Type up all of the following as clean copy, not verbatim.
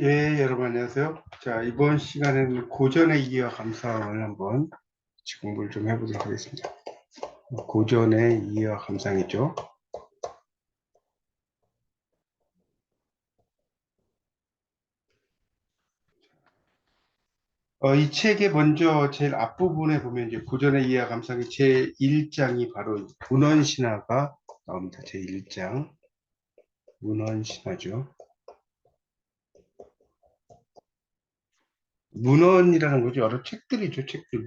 예, 여러분 안녕하세요. 자, 이번 시간에는 고전의 이해와 감상을 한번 같이 공부를 좀 해보도록 하겠습니다. 고전의 이해와 감상이죠. 이 책의 먼저 제일 앞부분에 보면 이제 고전의 이해와 감상의 제 1장이 바로 문헌신화가 나옵니다. 제 1장. 문헌신화죠. 문헌이라는 거죠. 여러 책들이죠. 책들.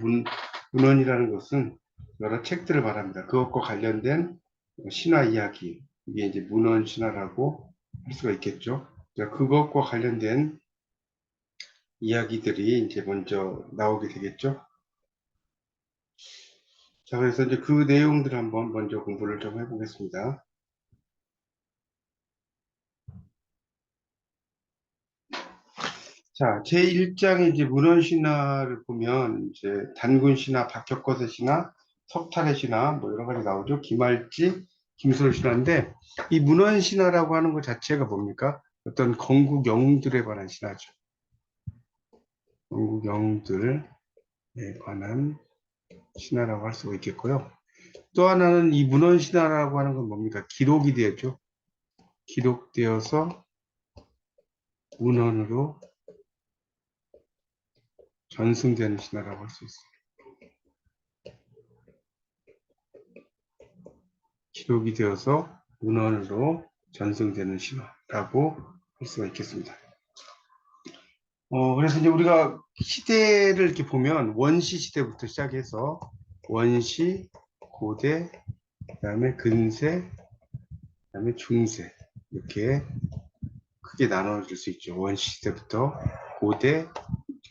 문헌이라는 것은 여러 책들을 말합니다. 그것과 관련된 신화 이야기. 이게 이제 문헌신화라고 할 수가 있겠죠. 자, 그것과 관련된 이야기들이 이제 먼저 나오게 되겠죠. 자, 그래서 이제 그 내용들 한번 먼저 공부를 좀 해보겠습니다. 자, 제1장의 이제 문헌신화를 보면 이제 단군신화, 박혁거세 신화, 석탈의 신화 뭐 여러 가지 나오죠. 김말지, 김소월 신화인데 이 문헌신화라고 하는 것 자체가 뭡니까? 어떤 건국 영웅들에 관한 신화죠. 건국 영웅들에 관한 신화라고 할 수가 있겠고요. 또 하나는 이 문헌신화라고 하는 건 뭡니까? 기록이 되었죠. 기록되어서 문헌으로 전승되는 신화라고 할 수 있어요. 기록이 되어서 문헌으로 전승되는 신화라고 할 수가 있겠습니다. 그래서 이제 우리가 시대를 이렇게 보면 원시 시대부터 시작해서 원시, 고대, 그다음에 근세, 그다음에 중세 이렇게 크게 나눠질 수 있죠. 원시 시대부터 고대,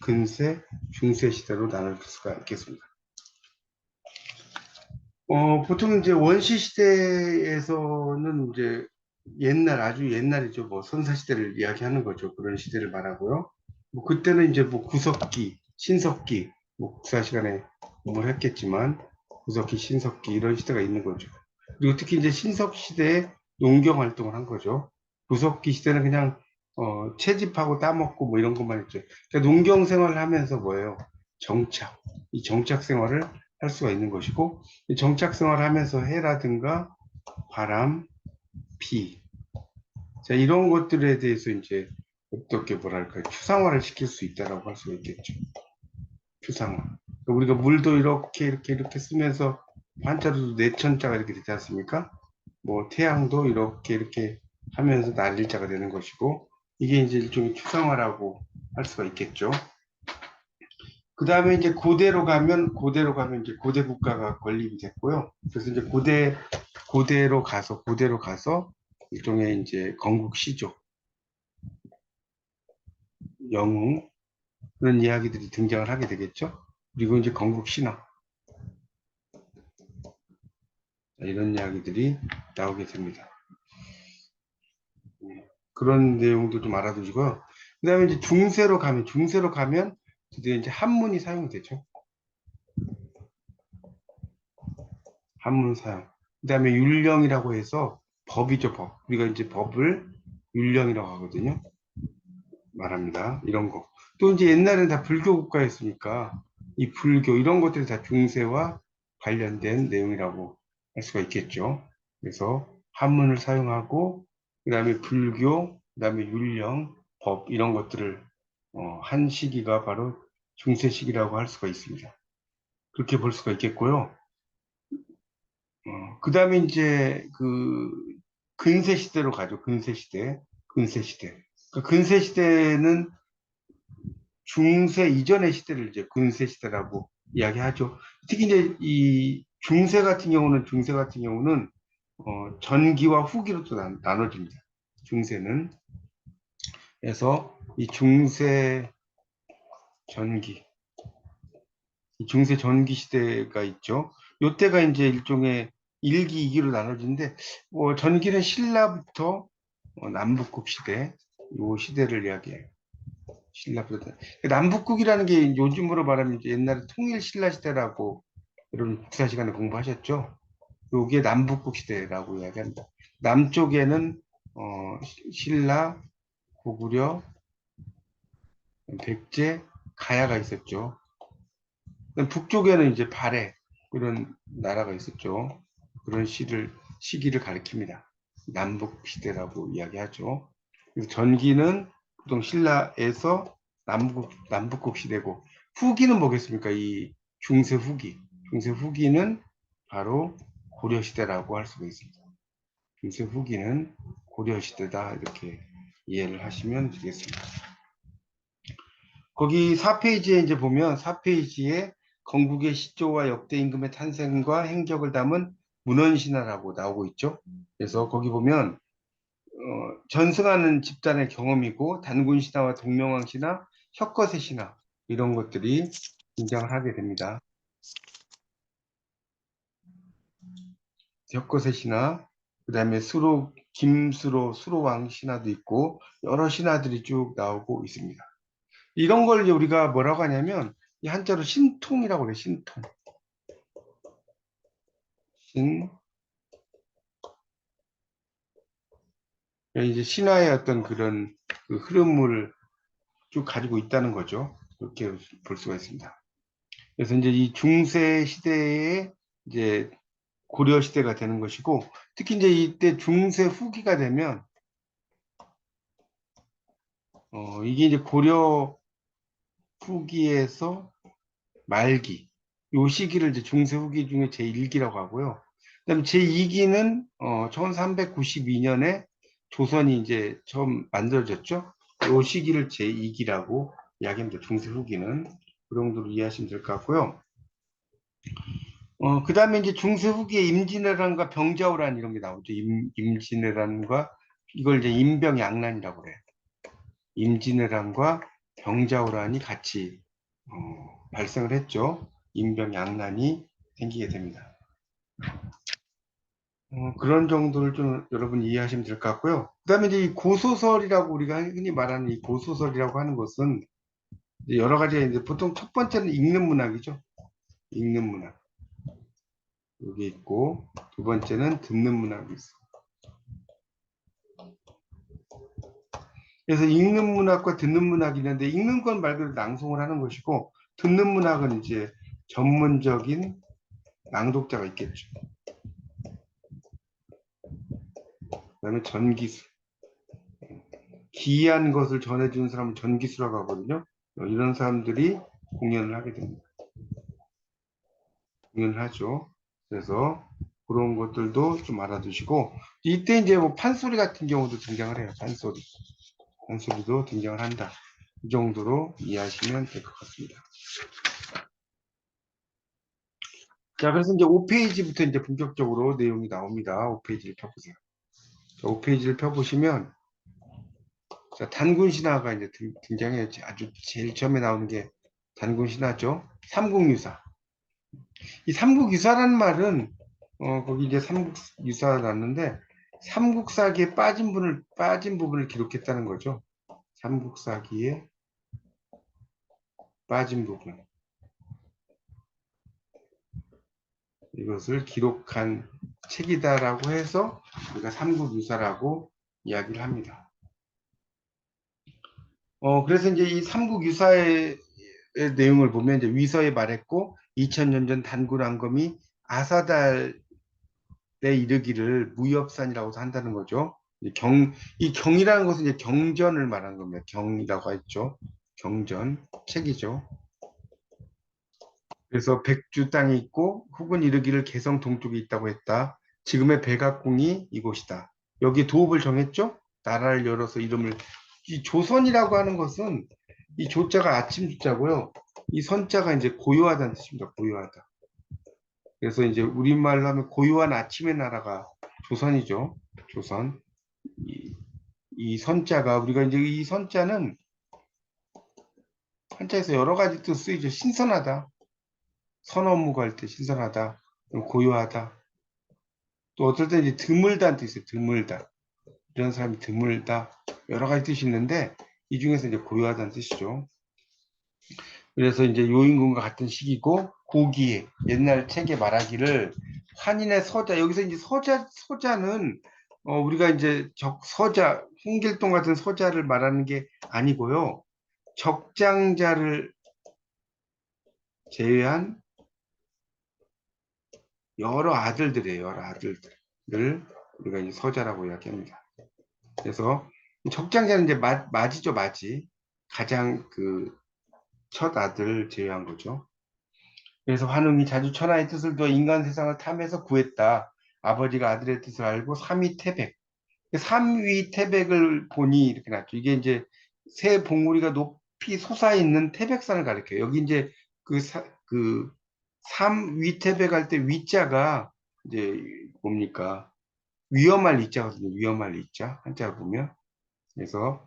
근세, 중세 시대로 나눠질 수가 있겠습니다. 보통 이제 원시 시대에서는 이제 옛날, 아주 옛날이죠. 뭐 선사시대를 이야기하는 거죠. 그런 시대를 말하고요. 뭐 그때는 이제 뭐 구석기, 신석기, 뭐 국사 시간에 공부를 했겠지만 구석기, 신석기 이런 시대가 있는 거죠. 그리고 특히 이제 신석 시대에 농경 활동을 한 거죠. 구석기 시대는 그냥 채집하고 따먹고 뭐 이런 것만 했죠. 그러니까 농경 생활을 하면서 뭐예요? 정착. 이 정착 생활을 할 수가 있는 것이고 정착 생활을 하면서 해라든가 바람, 비, 자, 이런 것들에 대해서 이제 어떻게 뭐랄까 추상화를 시킬 수 있다라고 할 수가 있겠죠. 추상화. 그러니까 우리가 물도 이렇게 쓰면서 한자로도 내천자가 이렇게 되지 않습니까? 뭐 태양도 이렇게 하면서 날일자가 되는 것이고 이게 이제 일종의 추상화라고 할 수가 있겠죠. 그 다음에 이제 고대로 가면 이제 고대 국가가 건립이 됐고요. 그래서 이제 고대로 가서 일종의 이제 건국 시조, 영웅 그런 이야기들이 등장을 하게 되겠죠. 그리고 이제 건국 신화 이런 이야기들이 나오게 됩니다. 그런 내용도 좀 알아두시고요. 그 다음에 이제 중세로 가면 드디어 이제 한문이 사용이 되죠. 한문 사용. 그 다음에 율령이라고 해서 법이죠, 법. 우리가 이제 법을 율령이라고 하거든요. 말합니다. 이런 거. 또 이제 옛날에는 다 불교 국가였으니까 이 불교 이런 것들이 다 중세와 관련된 내용이라고 할 수가 있겠죠. 그래서 한문을 사용하고 그다음에 불교, 그다음에 율령, 법 이런 것들을 한 시기가 바로 중세 시기라고 할 수가 있습니다. 그렇게 볼 수가 있겠고요. 그다음에 이제 그 근세 시대로 가죠. 근세 시대. 근세 시대. 그 근세 시대는 중세 이전의 시대를 이제 근세 시대라고 이야기하죠. 특히 이제 이 중세 같은 경우는 전기와 후기로 또 나눠집니다. 중세는 그래서 이 전기, 중세 전기 시대가 있죠. 요때가 이제 일종의 1기, 2기로 나눠지는데 전기는 신라부터 남북국 시대, 요 시대를 이야기해요. 신라부터. 남북국이라는 게 요즘으로 말하면 이제 옛날에 통일 신라 시대라고 여러분 국사 시간에 공부하셨죠? 요게 남북국 시대라고 이야기합니다. 남쪽에는 신라, 고구려, 백제, 가야가 있었죠. 북쪽에는 이제 발해 이런 나라가 있었죠. 그런 시기를 가리킵니다. 남북 시대라고 이야기하죠. 그래서 전기는 보통 신라에서 남북국 시대고 후기는 뭐겠습니까? 이 중세 후기. 중세 후기는 바로 고려 시대라고 할 수가 있습니다. 중세 후기는 고려 시대다 이렇게 이해를 하시면 되겠습니다. 거기 4페이지에 이제 보면 4페이지에 건국의 시조와 역대 임금의 탄생과 행적을 담은 문헌신화라고 나오고 있죠. 그래서 거기 보면 전승하는 집단의 경험이고 단군신화와 동명왕신화, 혁거세 신화 이런 것들이 등장을 하게 됩니다. 혁거세 신화, 그 다음에 수로왕 신화도 있고 여러 신화들이 쭉 나오고 있습니다. 이런 걸 이제 우리가 뭐라고 하냐면 이 한자로 신통이라고 그래요. 신통. 이제 신화의 어떤 그런 그 흐름을 쭉 가지고 있다는 거죠. 그렇게 볼 수가 있습니다. 그래서 이제 이 중세 시대에 이제 고려 시대가 되는 것이고, 특히 이제 이때 중세 후기가 되면, 이게 이제 고려 후기에서 말기, 요 시기를 이제 중세 후기 중에 제1기라고 하고요. 그다음에 제2기는 1392년에 조선이 이제 처음 만들어졌죠. 요 시기를 제2기라고 이야기합니다. 중세 후기는 그 정도로 이해하시면 될 것 같고요. 그다음에 이제 중세 후기에 임진왜란과 병자호란 이런 게 나오죠. 임진왜란과 이걸 이제 임병양란이라고 그래요. 임진왜란과 병자호란이 같이 발생을 했죠. 임병양란이 생기게 됩니다. 그런 정도를 좀 여러분 이해하시면 될 것 같고요. 그 다음에 이제 이 고소설이라고 우리가 흔히 말하는 이 고소설이라고 하는 것은 이제 여러 가지가 있는데 보통 첫 번째는 읽는 문학이죠. 읽는 문학. 여기 있고 두 번째는 듣는 문학이 있어. 그래서 읽는 문학과 듣는 문학이 있는데 읽는 건 말 그대로 낭송을 하는 것이고 듣는 문학은 이제 전문적인 낭독자가 있겠죠. 그다음에 전기술. 기이한 것을 전해주는 사람을 전기수라고 하거든요. 이런 사람들이 공연을 하게 됩니다. 공연을 하죠. 그래서 그런 것들도 좀 알아두시고 이때 이제 뭐 판소리 같은 경우도 등장을 해요. 판소리도 등장을 한다. 이 정도로 이해하시면 될 것 같습니다. 자, 그래서 이제 5페이지부터 이제 본격적으로 내용이 나옵니다. 5페이지를 펴보세요. 자, 5페이지를 펴보시면 자, 단군신화가 이제 등장해요. 아주 제일 처음에 나오는 게 단군신화죠. 삼국유사. 이 삼국유사라는 말은 거기 이제 삼국유사가 났는데 삼국사기에 빠진 부분을 기록했다는 거죠. 삼국사기에 빠진 부분. 이것을 기록한 책이다라고 해서 우리가 삼국유사라고 이야기를 합니다. 그래서 이제 이 삼국유사의 내용을 보면 이제 위서에 말했고 2000년 전 단군왕검이 아사달에 이르기를 무협산이라고 한다는 거죠. 이 경이라는 것은 이제 경전을 말하는 겁니다. 경이라고 했죠. 경전, 책이죠. 그래서 백주 땅이 있고 혹은 이르기를 개성 동쪽에 있다고 했다. 지금의 백악궁이 이곳이다. 여기 도읍을 정했죠. 나라를 열어서 이름을 이 조선이라고 하는 것은 이 조자가 아침 조자고요. 이 선자가 이제 고요하다는 뜻입니다. 고요하다. 그래서 이제 우리말로 하면 고요한 아침의 나라가 조선이죠. 조선. 이 선자가 우리가 이제 이 선자는 한자에서 여러 가지 뜻 쓰이죠. 신선하다. 선업무가 할 때 신선하다. 고요하다. 또 어떨 때 이제 드물다는 뜻이 있어요. 드물다. 이런 사람이 드물다. 여러 가지 뜻이 있는데 이 중에서 이제 고요하다는 뜻이죠. 그래서 이제 요임금과 같은 시기고 고기에 옛날 책에 말하기를 환인의 서자 여기서 이제 서자는 우리가 이제 서자 홍길동 같은 서자를 말하는 게 아니고요. 적장자를 제외한 여러 아들들이에요. 여러 아들들을 우리가 이제 서자라고 이야기합니다. 그래서 적장자는 이제 맞이죠, 맞이. 가장 그 첫 아들 제외한 거죠. 그래서 환웅이 자주 천하의 뜻을 두어 인간 세상을 탐해서 구했다. 아버지가 아들의 뜻을 알고 삼위태백. 삼위태백을 보니 이렇게 났죠. 이게 이제 새 봉우리가 높이 솟아있는 태백산을 가리켜요. 여기 이제 그 삼위태백 할 때 위자가 이제 뭡니까? 위험할 위자거든요. 위험할 위자. 한자로 보면. 그래서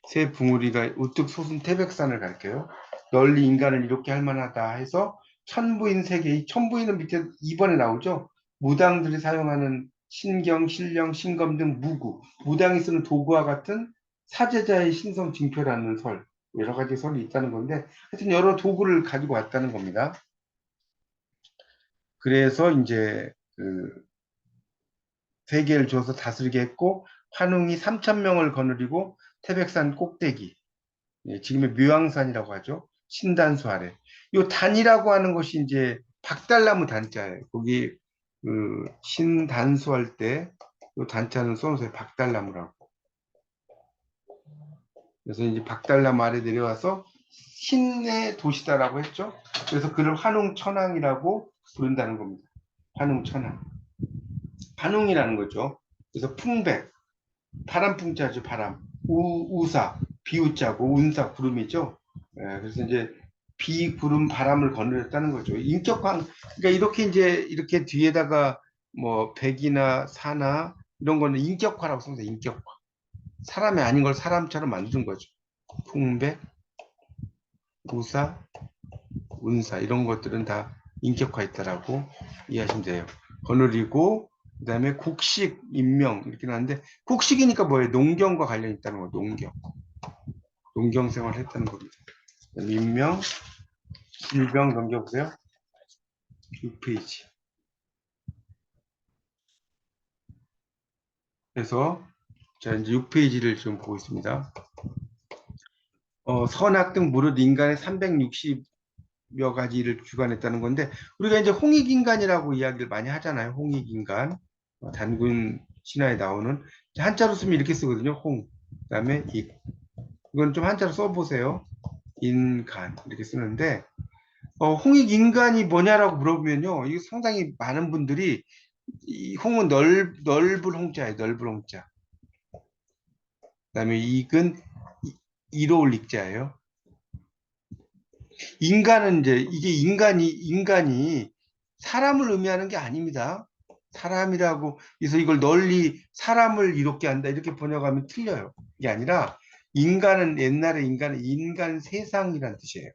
새 붕우리가 우뚝 솟은 태백산을 가리켜요. 널리 인간을 이롭게 할 만하다 해서 천부인 세계, 이 천부인은 밑에 2번에 나오죠. 무당들이 사용하는 신경, 신령, 신검 등 무구, 무당이 쓰는 도구와 같은 사제자의 신성 징표라는 설, 여러 가지 설이 있다는 건데, 하여튼 여러 도구를 가지고 왔다는 겁니다. 그래서 이제 그 세계를 줘서 다스리게 했고, 환웅이 3천 명을 거느리고 태백산 꼭대기, 예, 지금의 묘양산이라고 하죠. 신단수 아래. 요 단이라고 하는 것이 이제 박달나무 단자예요. 거기 그 신단수 할 때 요 단자는 써놓으세요. 박달나무라고. 그래서 이제 박달나무 아래 내려와서 신의 도시다라고 했죠. 그래서 그를 환웅천왕이라고 부른다는 겁니다. 환웅천왕. 환웅이라는 거죠. 그래서 풍백, 파란풍자죠, 바람. 우사, 비우자고, 운사, 구름이죠. 예, 그래서 이제 비, 구름, 바람을 거느렸다는 거죠. 인격화, 그러니까 이렇게 이제 이렇게 뒤에다가 뭐 백이나 사나 이런 거는 인격화라고 씁니다. 인격화. 사람이 아닌 걸 사람처럼 만드는 거죠. 풍백, 우사, 운사 이런 것들은 다 인격화했다라고 이해하시면 돼요. 거느리고 그다음에 국식, 임명 이렇게 나는데 국식이니까 뭐예요? 농경과 관련 있다는 거예요. 농경 생활을 했다는 겁니다. 임명, 질병 넘겨보세요. 6페이지. 그래서 자 이제 6페이지를 지금 보고 있습니다. 선악 등 무릇 인간의 360여 가지를 주관했다는 건데 우리가 이제 홍익인간이라고 이야기를 많이 하잖아요. 홍익인간. 단군 신화에 나오는 한자로 쓰면 이렇게 쓰거든요. 홍. 그다음에 익. 이건 좀 한자로 써보세요. 인간 이렇게 쓰는데 홍익인간이 뭐냐라고 물어보면요. 이거 상당히 많은 분들이 이 홍은 넓은 홍자예요. 넓은 홍자. 그다음에 익은 이로울 익자예요. 인간은 이제 이게 인간이 사람을 의미하는 게 아닙니다. 사람이라고 해서 이걸 널리 사람을 이롭게 한다 이렇게 번역하면 틀려요. 이게 아니라 인간은 옛날에 인간은 인간 세상이란 뜻이에요.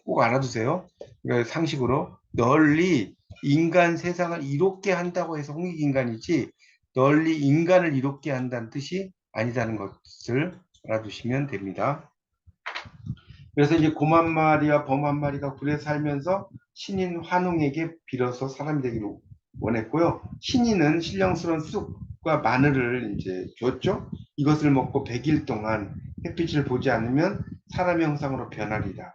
꼭 알아두세요. 그러니까 상식으로 널리 인간 세상을 이롭게 한다고 해서 홍익인간이지 널리 인간을 이롭게 한다는 뜻이 아니다는 것을 알아두시면 됩니다. 그래서 이제 곰 한 마리와 범 한 마리가 굴에 살면서 신인 환웅에게 빌어서 사람이 되기를 원했고요. 신인은 신령스러운 쑥과 마늘을 이제 줬죠. 이것을 먹고 100일 동안 햇빛을 보지 않으면 사람의 형상으로 변하리라.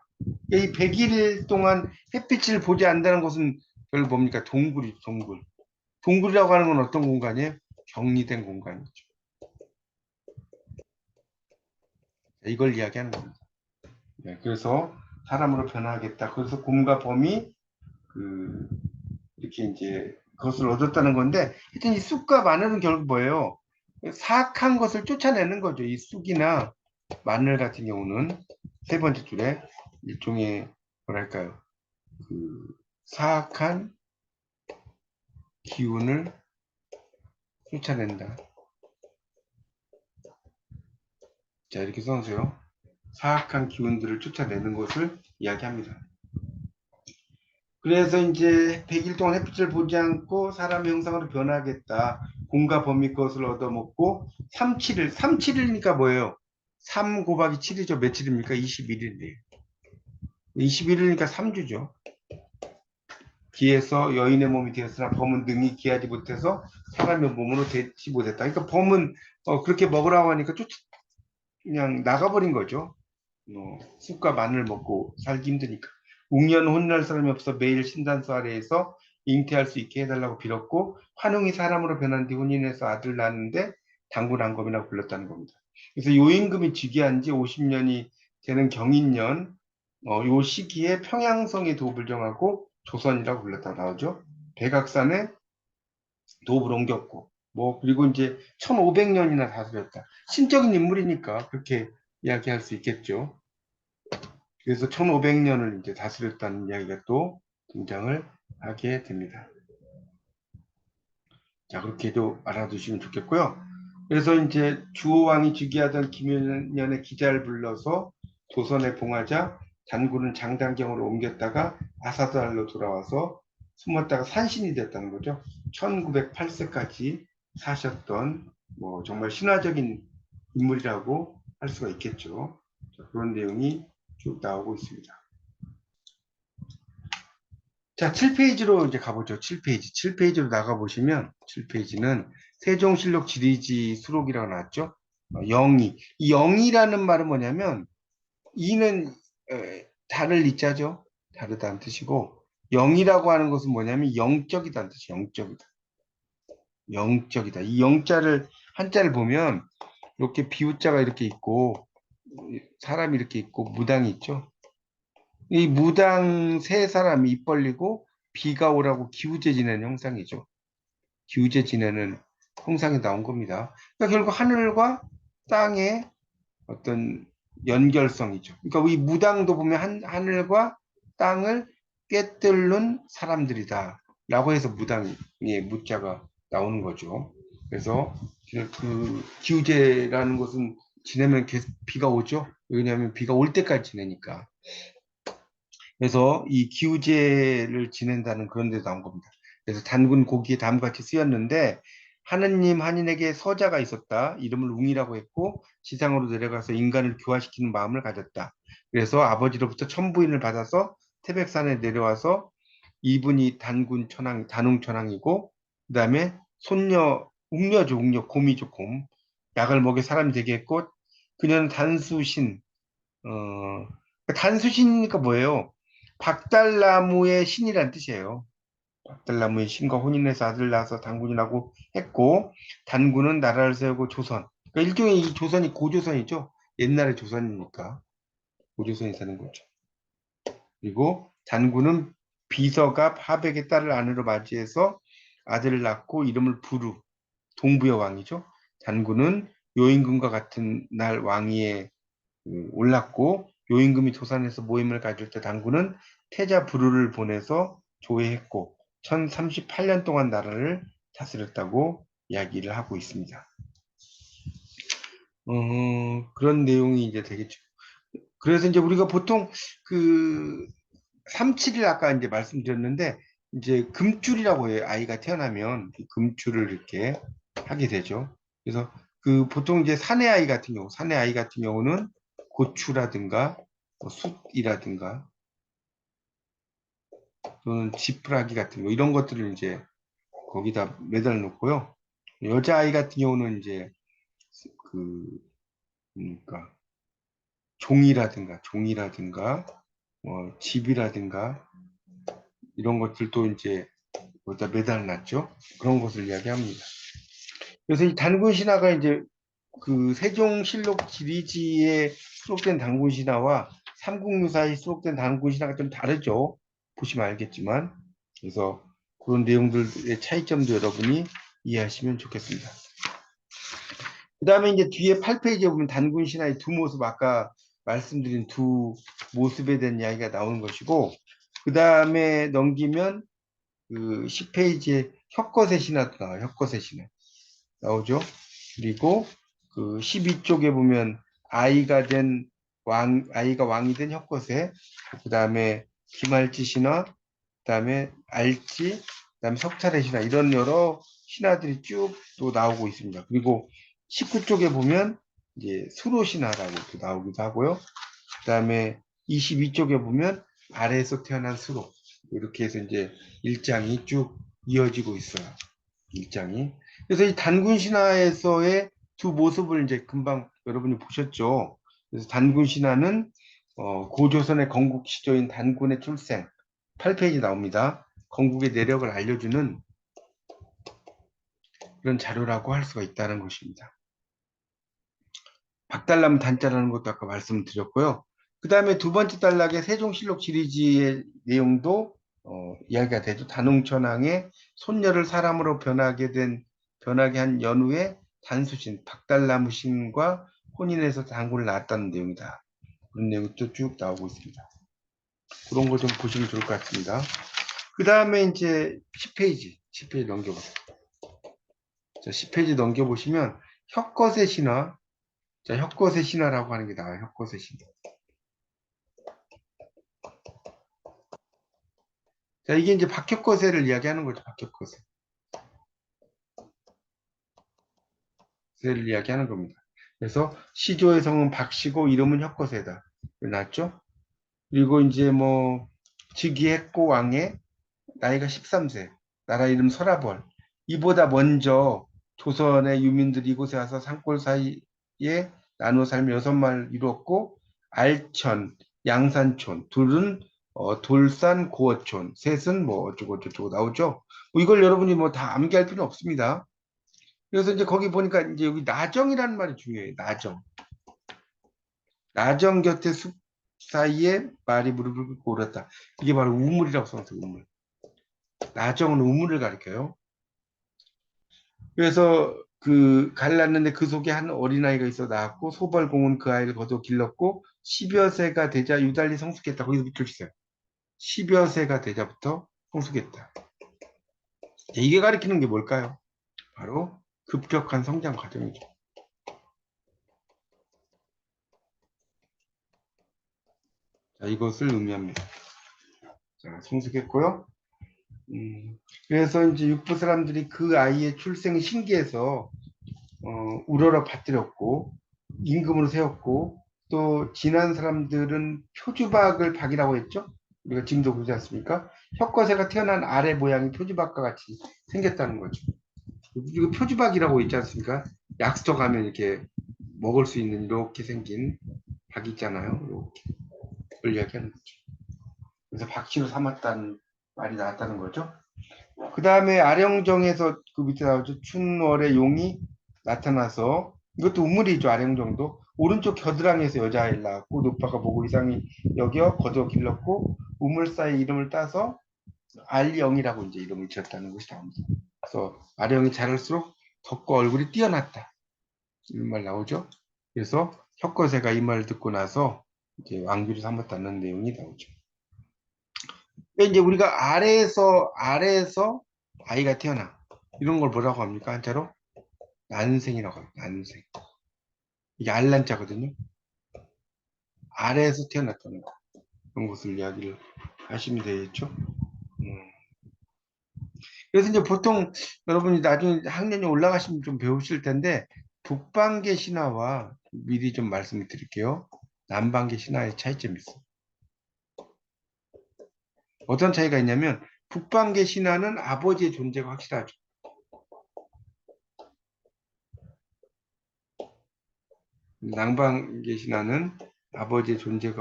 이 100일 동안 햇빛을 보지 않는다는 것은 별로 뭡니까? 동굴이죠, 동굴. 동굴이라고 하는 건 어떤 공간이에요? 격리된 공간이죠. 이걸 이야기하는 겁니다. 네, 그래서 사람으로 변화하겠다. 그래서 곰과 범이 그 이렇게 이제 그것을 얻었다는 건데 하여튼 이 쑥과 마늘은 결국 뭐예요? 사악한 것을 쫓아내는 거죠. 이 쑥이나 마늘 같은 경우는 세 번째 줄에 일종의 뭐랄까요? 그 사악한 기운을 쫓아낸다. 자, 이렇게 써주세요. 사악한 기운들을 쫓아내는 것을 이야기합니다. 그래서 이제 100일 동안 햇빛을 보지 않고 사람의 형상으로 변하겠다. 공과 범위 것을 얻어먹고 37일, 37일이니까 뭐예요? 3 곱하기 7이죠. 며칠입니까? 21일이에요. 21일이니까 3주죠. 기에서 여인의 몸이 되었으나 범은 능히 기하지 못해서 사람의 몸으로 되지 못했다. 그러니까 범은 그렇게 먹으라고 하니까 그냥 나가버린 거죠. 쑥과 마늘 먹고 살기 힘드니까. 웅녀는 혼인할 사람이 없어 매일 신단수 아래에서 잉태할 수 있게 해달라고 빌었고, 환웅이 사람으로 변한 뒤 혼인해서 아들 낳았는데 당군안검이라고 불렀다는 겁니다. 그래서 요임금이 즉위한 지 50년이 되는 경인년, 요 시기에 평양성의 도읍을 정하고 조선이라고 불렀다 나오죠. 백악산에 도읍을 옮겼고, 뭐, 그리고 이제 1500년이나 다스렸다. 신적인 인물이니까 그렇게 이야기할 수 있겠죠. 그래서 1500년을 이제 다스렸다는 이야기가 또 등장을 하게 됩니다. 자, 그렇게도 알아두시면 좋겠고요. 그래서 이제 주호왕이 즉위하던 김윤년의 기자를 불러서 조선에 봉하자 단군은 장단경으로 옮겼다가 아사달로 돌아와서 숨었다가 산신이 됐다는 거죠. 1908세까지 사셨던 뭐 정말 신화적인 인물이라고 할 수가 있겠죠. 자, 그런 내용이 쭉 나오고 있습니다. 자, 7페이지로 이제 가보죠. 7페이지. 7페이지로 나가보시면, 7페이지는 세종실록 지리지 수록이라고 나왔죠. 영이. 이 영이라는 말은 뭐냐면, 이는 다를 이자죠. 다르다는 뜻이고, 영이라고 하는 것은 뭐냐면, 영적이다는 뜻이에요. 영적이다. 영적이다. 이 영자를, 한자를 보면, 이렇게 비우자가 이렇게 있고, 사람이 이렇게 있고, 무당이 있죠. 이 무당 세 사람이 입 벌리고 비가 오라고 기우제 지내는 형상이죠. 기우제 지내는 형상이 나온 겁니다. 그러니까 결국 하늘과 땅의 어떤 연결성이죠. 그러니까 이 무당도 보면 하늘과 땅을 꿰뚫는 사람들이다. 라고 해서 무당의 무자가 나오는 거죠. 그래서 그 기우제라는 것은 지내면 계속 비가 오죠. 왜냐하면 비가 올 때까지 지내니까. 그래서 이 기우제를 지낸다는 그런 데 나온 겁니다. 그래서 단군 고기에 다음같이 쓰였는데 하느님 한인에게 서자가 있었다. 이름을 웅이라고 했고 지상으로 내려가서 인간을 교화시키는 마음을 가졌다. 그래서 아버지로부터 천부인을 받아서 태백산에 내려와서 이분이 단군 천왕, 단웅 천왕이고 그다음에 손녀 웅녀죠. 웅녀 곰이죠. 곰. 약을 먹여 사람이 되게 했고 그녀는 단수신 단수신이니까 뭐예요? 박달나무의 신이란 뜻이에요. 박달나무의 신과 혼인해서 아들 낳아서 단군이라고 했고, 단군은 나라를 세우고 조선. 그러니까 일종의 이 조선이 고조선이죠. 옛날의 조선이니까 고조선이 사는 거죠. 그리고 단군은 비서가 하백의 딸을 아내로 맞이해서 아들을 낳고 이름을 부루, 동부의 왕이죠. 단군은 요임금과 같은 날 왕위에 올랐고 요임금이 도산에서 모임을 가질 때 당군은 태자 부르를 보내서 조회했고 1038년 동안 나라를 다스렸다고 이야기를 하고 있습니다. 그런 내용이 이제 되겠죠. 그래서 이제 우리가 보통 그 37일 아까 이제 말씀드렸는데 이제 금줄이라고 해요. 아이가 태어나면 금줄을 이렇게 하게 되죠. 그래서 그 보통 이제 사내 아이 같은 경우, 사내 아이 같은 경우는 고추라든가 뭐 숯이라든가 또는 지푸라기 같은 거 이런 것들을 이제 거기다 매달 놓고요. 여자 아이 같은 경우는 이제 그 그러니까 종이라든가 뭐 집이라든가 이런 것들도 이제 거기다 매달 놨죠. 그런 것을 이야기합니다. 그래서 이 단군 신화가 이제 그 세종실록 지리지에 수록된 단군 신화와 삼국유사에 수록된 단군 신화가 좀 다르죠. 보시면 알겠지만. 그래서 그런 내용들의 차이점도 여러분이 이해하시면 좋겠습니다. 그 다음에 이제 뒤에 8페이지에 보면 단군 신화의 두 모습, 아까 말씀드린 두 모습에 대한 이야기가 나오는 것이고, 그 다음에 넘기면 그 10페이지에 혁거세 신화도 나와요. 혁거세 신화. 나오죠. 그리고 그 12쪽에 보면 아이가 왕이 된 혁거세, 그 다음에 김알지 신화, 그 다음에 알지, 그 다음에 석찰의 신화, 이런 여러 신화들이 쭉 또 나오고 있습니다. 그리고 19쪽에 보면 이제 수로 신화라고 또 나오기도 하고요. 그 다음에 22쪽에 보면 아래에서 태어난 수로, 이렇게 해서 이제 일장이 쭉 이어지고 있어요. 일장이. 그래서 이 단군 신화에서의 두 모습을 이제 금방 여러분이 보셨죠. 그래서 단군 신화는 고조선의 건국 시조인 단군의 출생 8페이지 나옵니다. 건국의 내력을 알려주는 그런 자료라고 할 수가 있다는 것입니다. 박달나무 단자라는 것도 아까 말씀드렸고요. 그 다음에 두 번째 단락의 세종실록 시리즈의 내용도 이야기가 되죠. 단웅천왕의 손녀를 사람으로 변하게 한 연후에 단수신 박달나무 신과 혼인해서 단군을 낳았다는 내용이다. 그런 내용도 쭉 나오고 있습니다. 그런 거 좀 보시면 좋을 것 같습니다. 그 다음에 이제 10페이지 넘겨보세요. 자, 10페이지 넘겨보시면 혁거세 신화, 자, 혁거세 신화라고 하는 게 나와요. 혁거세 신화. 자, 이게 이제 박혁거세를 이야기하는 거죠. 박혁거세. 세를 이야기하는 겁니다. 그래서 시조의 성은 박씨고 이름은 혁거세다. 났죠? 그리고 이제 뭐 즉위했고 왕의 나이가 13세, 나라 이름 설아벌. 이보다 먼저 조선의 유민들이 이곳에 와서 산골 사이에 나누어 살며 6마을 이루었고 알천, 양산촌, 둘은 돌산, 고어촌, 셋은 뭐 어쩌고 저쩌고 나오죠. 뭐 이걸 여러분이 뭐 다 암기할 필요는 없습니다. 그래서 이제 거기 보니까 이제 여기 나정이라는 말이 중요해요. 나정. 나정 곁에 숲 사이에 말이 무릎을 꿇고 울었다. 이게 바로 우물이라고 써놨어요. 우물. 나정은 우물을 가리켜요. 그래서 그 갈랐는데 그 속에 한 어린아이가 있어 나왔고 소벌공은 그 아이를 거둬 길렀고 10여 세가 되자 유달리 성숙했다. 거기서 밑줄 치세요. 10여 세가 되자부터 성숙했다. 이게 가리키는 게 뭘까요? 바로 급격한 성장 과정이죠. 자, 이것을 의미합니다. 자, 성숙했고요. 그래서 이제 육부 사람들이 그 아이의 출생이 신기해서 우러러 받들었고 임금으로 세웠고 또 지난 사람들은 표주박을 박이라고 했죠. 우리가 지금도 그러지 않습니까? 혁거세가 태어난 알의 모양이 표주박과 같이 생겼다는 거죠. 이거 표주박이라고 있지 않습니까? 약수터 가면 이렇게 먹을 수 있는 이렇게 생긴 박 있잖아요. 이렇게 그걸 이야기하는 거죠. 그래서 박씨로 삼았다는 말이 나왔다는 거죠. 그 다음에 아령정에서 그 밑에 나오죠. 춘월의 용이 나타나서 이것도 우물이죠. 아령정도 오른쪽 겨드랑이에서 여자아이를 낳았고 노파가 보고 이상히 여겨 거저 길렀고 우물 사이 이름을 따서 알령이라고 이제 이름을 지었다는 것이 나옵니다. 그래서 아령이 자랄수록 덕과 얼굴이 뛰어났다 이런 말 나오죠. 그래서 혁거세가 이 말을 듣고 나서 이제 왕비를 삼았다는 내용이 나오죠. 이제 우리가 아래에서 아이가 태어나 이런 걸 뭐라고 합니까? 한자로 난생이라고 합니다. 난생. 이게 알란자거든요. 아래에서 태어났다는 거. 그런 것을 이야기를 하시면 되겠죠. 그래서 이제 보통 여러분이 나중에 학년이 올라가시면 좀 배우실 텐데 북방계 신화와 미리 좀 말씀을 드릴게요. 남방계 신화의 차이점이 있어요. 어떤 차이가 있냐면 북방계 신화는 아버지의 존재가 확실하죠. 남방계 신화는 아버지의 존재를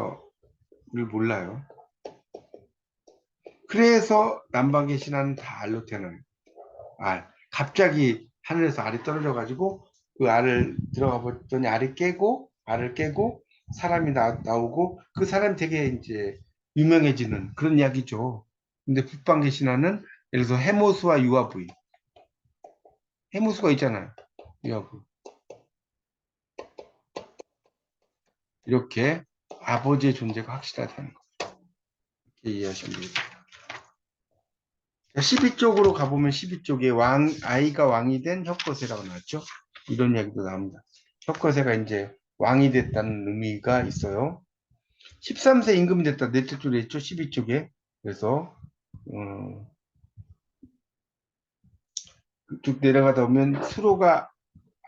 몰라요. 그래서 남방계 신화는 다 알로 태어나요. 알. 갑자기 하늘에서 알이 떨어져가지고 그 알을 들어가 봤더니 알을 깨고 사람이 나오고 그 사람이 되게 이제 유명해지는 그런 이야기죠. 근데 북방계 신화는 예를 들어서 해모수와 유아부이. 해모수가 있잖아요. 유아부이. 이렇게 아버지의 존재가 확실하다는 거. 이렇게 이해하시면 됩니다. 12쪽으로 가보면 12쪽에 아이가 왕이 된 혁거세라고 나왔죠. 이런 이야기도 나옵니다. 혁거세가 이제 왕이 됐다는 의미가 있어요. 13세 임금이 됐다. 넷째 줄에 있죠. 12쪽에. 그래서 쭉 내려가다 보면 수로가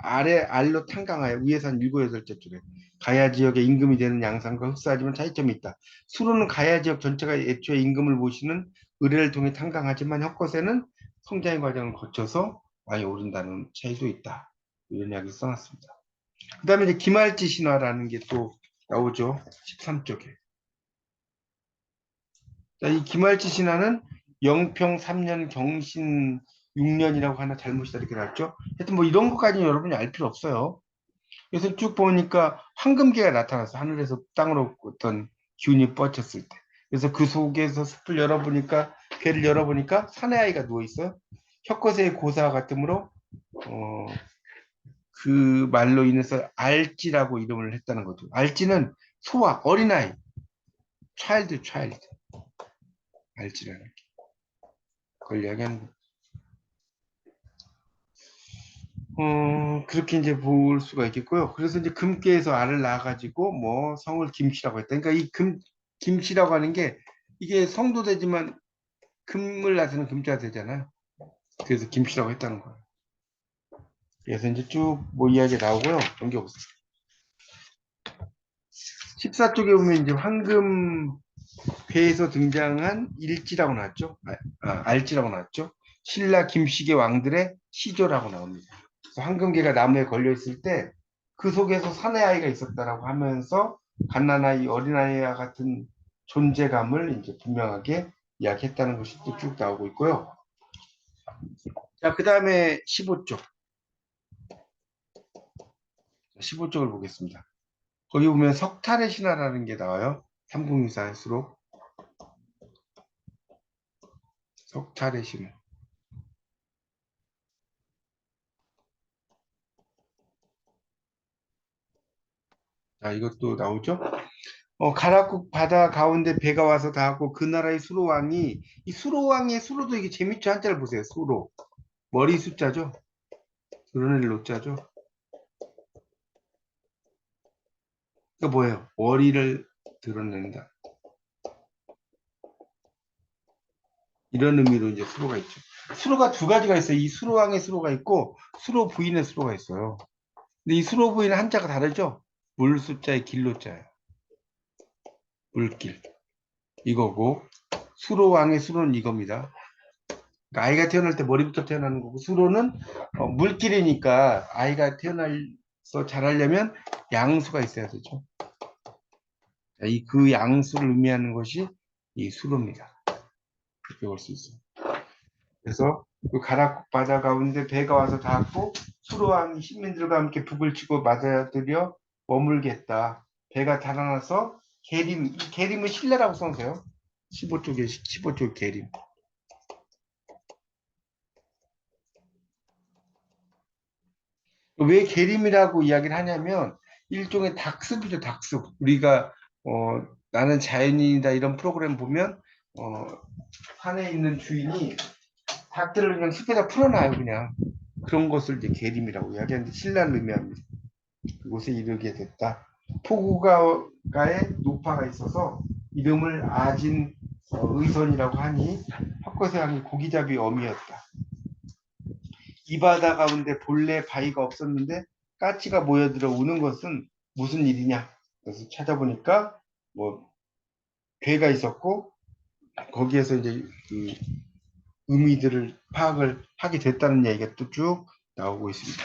알로 탄강하여 위에서 한 7, 8째 줄에 가야 지역의 임금이 되는 양상과 흡사하지만 차이점이 있다. 수로는 가야 지역 전체가 애초에 임금을 모시는 의뢰를 통해 탄강하지만 혁거세는 성장의 과정을 거쳐서 왕이 오른다는 차이도 있다. 이런 이야기를 써놨습니다. 그 다음에 이제 기말지 신화라는 게 또 나오죠. 13쪽에. 자, 이 김할지 신화는 영평 3년 경신 6년이라고 하나 잘못이다 이렇게 나왔죠. 하여튼 뭐 이런 것까지는 여러분이 알 필요 없어요. 그래서 쭉 보니까 황금계가 나타났어. 하늘에서 땅으로 어떤 기운이 뻗쳤을 때. 그래서 그 속에서 숲을 열어보니까, 괴를 열어보니까 사내 아이가 누워있어요. 혁거세의 고사 같으므로, 어, 그 말로 인해서 알지라고 이름을 했다는 거죠. 알지는 소아, 어린아이, 차일드, 알지라는 게. 그걸 이야기하는 거. 그렇게 이제 볼 수가 있겠고요. 그래서 이제 금계에서 알을 낳아가지고 뭐 성을 김씨라고 했다. 그러니까 이 김씨라고 하는 게 이게 성도 되지만 금을 나서는 금자가 되잖아요. 그래서 김씨라고 했다는 거예요. 그래서 이제 쭉 뭐 이야기 나오고요. 넘겨보세요. 14쪽에 보면 이제 황금 회에서 등장한 일지라고 나왔죠. 알지라고 나왔죠. 신라 김씨계 왕들의 시조라고 나옵니다. 그래서 황금계가 나무에 걸려 있을 때 그 속에서 사내 아이가 있었다라고 하면서 갓난아이, 어린아이와 같은 존재감을 이제 분명하게 이야기했다는 것이 또 쭉 나오고 있고요. 자, 그 다음에 15쪽. 15쪽을 보겠습니다. 거기 보면 석탈의 신화라는 게 나와요. 삼국유사일수록 석탈의 신화. 자, 이것도 나오죠. 가락국 바다 가운데 배가 와서 닿았고 그 나라의 수로왕이 이 수로왕의 수로도 이게 재밌죠. 한자를 보세요. 수로 머리 숫자죠. 드러낼 노자죠. 그러니까 뭐예요? 머리를 드러낸다. 이런 의미로 이제 수로가 있죠. 수로가 두 가지가 있어요. 이 수로왕의 수로가 있고 수로 부인의 수로가 있어요. 근데 이 수로 부인은 한자가 다르죠. 물 숫자의 길로자예요. 물길 이거고 수로왕의 수로는 이겁니다. 그러니까 아이가 태어날 때 머리부터 태어나는 거고 수로는 물길이니까 아이가 태어나서 자라려면 양수가 있어야 되죠. 이 그 양수를 의미하는 것이 이 수로입니다. 그렇게 볼 수 있어요. 그래서 그 가락국 바다 가운데 배가 와서 닿았고 수로왕이 시민들과 함께 북을 치고 맞아들여 머물겠다. 배가 달아나서 계림, 이 계림은 신라라고 써놓으세요. 15쪽에 15쪽 계림. 왜 계림이라고 이야기를 하냐면 일종의 닥습이죠, 닥습. 우리가 나는 자연인이다 이런 프로그램 보면 어, 산에 있는 주인이 닭들을 그냥 숲에다 풀어놔요, 그냥. 그런 것을 이제 계림이라고 이야기하는데 신라를 의미합니다. 그곳에 이르게 됐다. 포구가에 노파가 있어서 이름을 아진 의선이라고 하니 헛것의 고기잡이 어미였다. 이 바다 가운데 본래 바위가 없었는데 까치가 모여들어 우는 것은 무슨 일이냐? 그래서 찾아보니까 뭐 괴가 있었고 거기에서 이제 그 의미들을 파악을 하게 됐다는 얘기가 또 쭉 나오고 있습니다.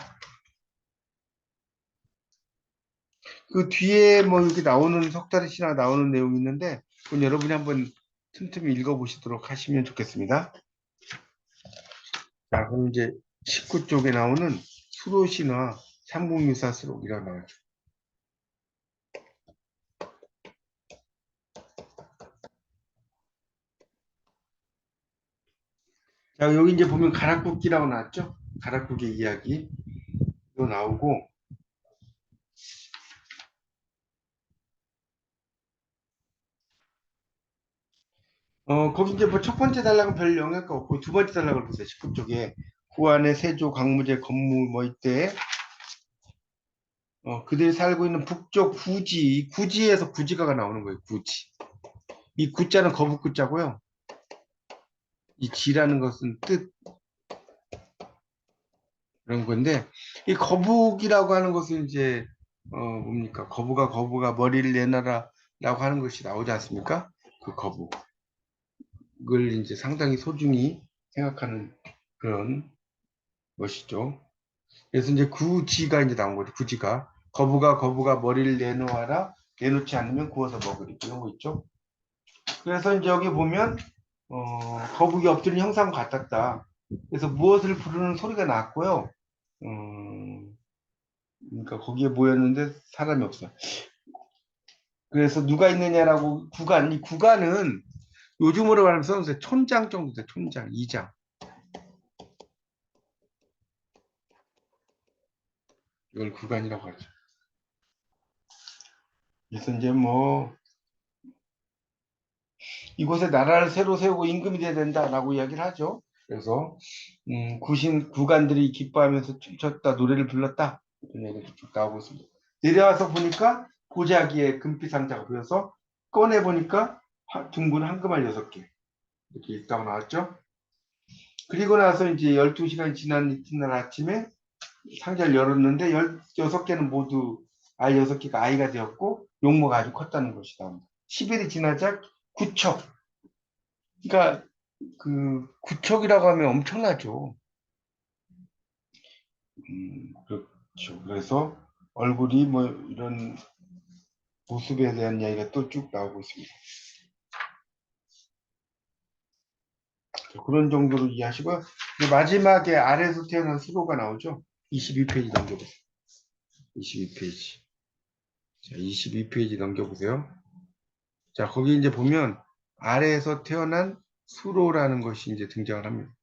그 뒤에 뭐 이렇게 나오는 석달의 신화 나오는 내용이 있는데 그건 여러분이 한번 틈틈이 읽어보시도록 하시면 좋겠습니다. 자, 그럼 이제 19쪽에 나오는 수로신화 삼국유사수록이라고 나오죠. 자, 여기 이제 보면 가락국기라고 나왔죠? 가락국의 이야기 또 나오고 거기 이제 뭐 첫 번째 단락은 별 영향가 없고 두 번째 단락을 보세요. 19쪽에 후안의 세조, 강무제, 건무 뭐 이때 그들이 살고 있는 북쪽 구지, 구지에서 구지가가 나오는 거예요. 구지. 이 구자는 거북구자고요. 이 지라는 것은 뜻 그런 건데 이 거북이라고 하는 것은 이제 뭡니까? 거북아 머리를 내놔라라고 하는 것이 나오지 않습니까? 그 거북을 이제 상당히 소중히 생각하는 그런 것이죠. 그래서 이제 구지가 이제 나온 거죠. 구지가 거북아 머리를 내놓아라 내놓지 않으면 구워서 먹으리 이런 거 있죠. 그래서 이제 여기 보면 거북이 엎드린 형상 같았다. 그래서 무엇을 부르는 소리가 났고요. 그러니까 거기에 모였는데 사람이 없어. 그래서 누가 있느냐라고 이 구간은 요즘으로 말하면 써놓으세요. 촌장 정도 돼. 촌장, 이장. 이걸 구간이라고 하죠. 그래서 이제 뭐 이곳에 나라를 새로 세우고 임금이 돼야 된다라고 이야기를 하죠. 그래서 구간들이 기뻐하면서 춤췄다, 노래를 불렀다 이런 얘기가 쭉 나오고 있습니다. 내려와서 보니까 보자기에 금빛 상자가 보여서 꺼내 보니까 둥근 황금알 6개 이렇게 있다고 나왔죠. 그리고 나서 이제 12시간이 지난 이튿날 아침에 상자를 열었는데 16개는 모두 알 6개가 아이가 되었고 용모가 아주 컸다는 것이 나옵니다. 10일이 지나자 구척. 그러니까 그 구척이라고 하면 엄청나죠. 그렇죠. 그래서 얼굴이 뭐 이런 모습에 대한 이야기가 또 쭉 나오고 있습니다. 그런 정도로 이해하시고요. 마지막에 아래에서 태어난 수로가 나오죠. 22페이지 넘겨보세요. 22페이지. 자, 22페이지 넘겨보세요. 자, 거기 이제 보면 아래에서 태어난 수로라는 것이 이제 등장을 합니다.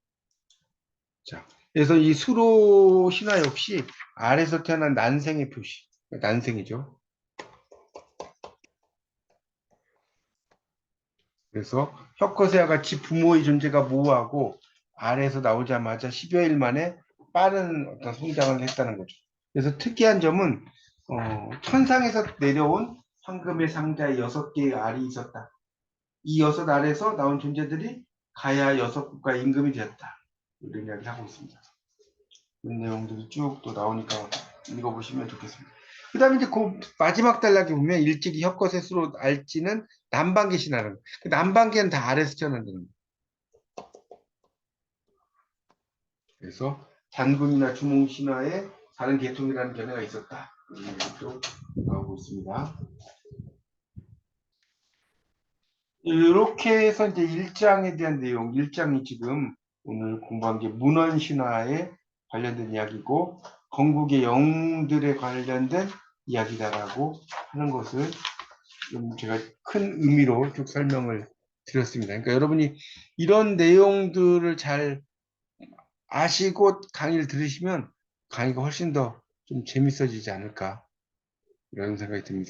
자, 그래서 이 수로 신화 역시 아래에서 태어난 난생의 표시. 난생이죠. 그래서 혁거세와 같이 부모의 존재가 모호하고 아래에서 나오자마자 10여일 만에 빠른 어떤 성장을 했다는 거죠. 그래서 특이한 점은 천상에서 내려온 황금의 상자에 6개의 알이 있었다. 이 6알에서 나온 존재들이 가야 6국가의 임금이 되었다. 이런 이야기를 하고 있습니다. 이런 내용들이 쭉 또 나오니까 읽어보시면 좋겠습니다. 그 다음에 이제 그 마지막 단락에 보면 일찍이 혁거셋으로 알지는 남방계 신화라는 거. 그 남방계는 다 아래에서 태어난다는 거예요. 그래서 단군이나 주몽 신화에 다른 계통이라는 견해가 있었다. 이런 얘기도 나오고 있습니다. 이렇게 해서 이제 1장에 대한 내용, 1장이 지금 오늘 공부한 게 문헌 신화에 관련된 이야기고 건국의 영웅들에 관련된 이야기다라고 하는 것을 좀 제가 큰 의미로 쭉 설명을 드렸습니다. 그러니까 여러분이 이런 내용들을 잘 아시고 강의를 들으시면 강의가 훨씬 더 좀 재밌어지지 않을까 이런 생각이 듭니다.